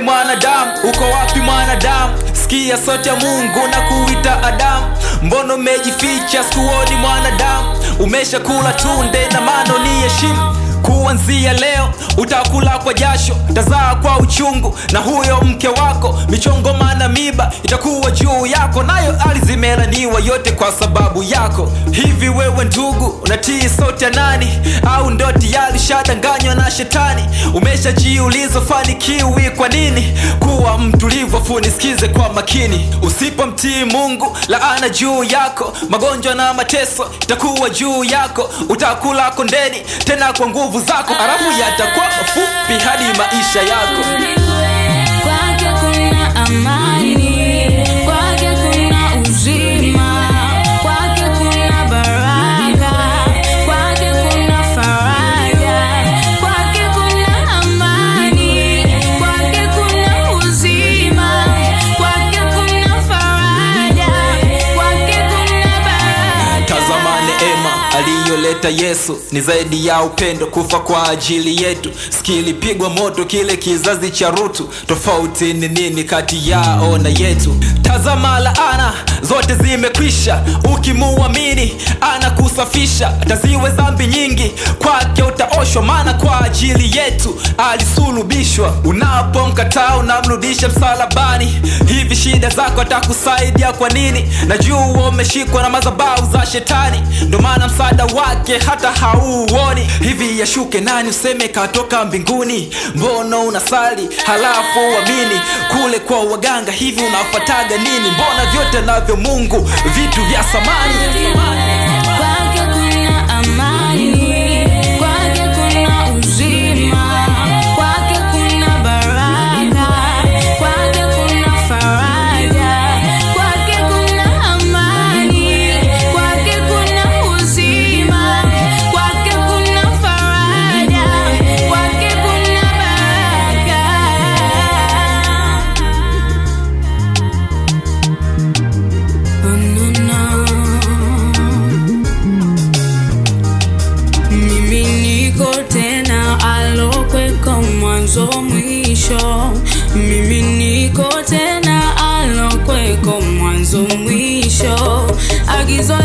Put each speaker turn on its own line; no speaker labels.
Mwanadamu, uko wapi mwanadamu? Sikia sauti ya Mungu na kuita Adamu. Mbono umejificha sikuoni mwanadamu? Umeshakula tunde na mano ni heshima. Kuanzia leo utakula kwa jasho, tazaa kwa uchungu. Na huyo mke wako michongoma na miba itakuwa juu yako, nayo ardhi imelaniwa yote kwa sababu yako. Hivi wewe ndugu, unatii sauti ya nani? Au ndo tayari shadanganywa na shetani? Umeshajiuliza fanikiwi kwa nini? Kuwa mtulivu afu nisikize kwa makini. Usipomtii Mungu laana juu yako, magonjwa na mateso itakuwa juu yako. Utakula kondeni tena kwa nguvu zako, alafu yatakuwa mafupi hadi maisha yako.
Kwake kuna amani, kwake kuna uzima, kwake kuna baraka, kwake kuna faraja, kwake kuna amani, kwake kuna uzima, kwake kuna faraja, kwake kuna baraka.
Tazama neema aliyoleta Yesu ni zaidi ya upendo, kufa kwa ajili yetu. Skili pigwa moto kile kizazi cha Rutu, tofauti ni nini kati yao na yetu? Tazama laana zote zimekwisha, ukimuamini anakusafisha. Taziwe dhambi nyingi kwake utaoshwa, maana kwa ajili yetu alisulubishwa. Unapomkataa unamrudisha msalabani. Hivi shida zako atakusaidia kwa nini? Najua umeshikwa na madhabahu za shetani, ndo maana msaada wake hata hauoni. Hivi yashuke nani useme katoka mbinguni? Mbono unasali halafu uamini kule kwa waganga? Hivi unafataga nini? Mbona vyote navyo Mungu vitu vya samani?
Kwake kuna amani, kwake kuna uzima, kwake kuna baraka, kwake kuna faraja, kwake kuna amani, kwake kuna uzima, kwake kuna faraja, kwake kuna baraka. Mimi niko tena alokweko mwanzo mwisho. Mimi niko tena alokweko mwanzo mwisho. Agizo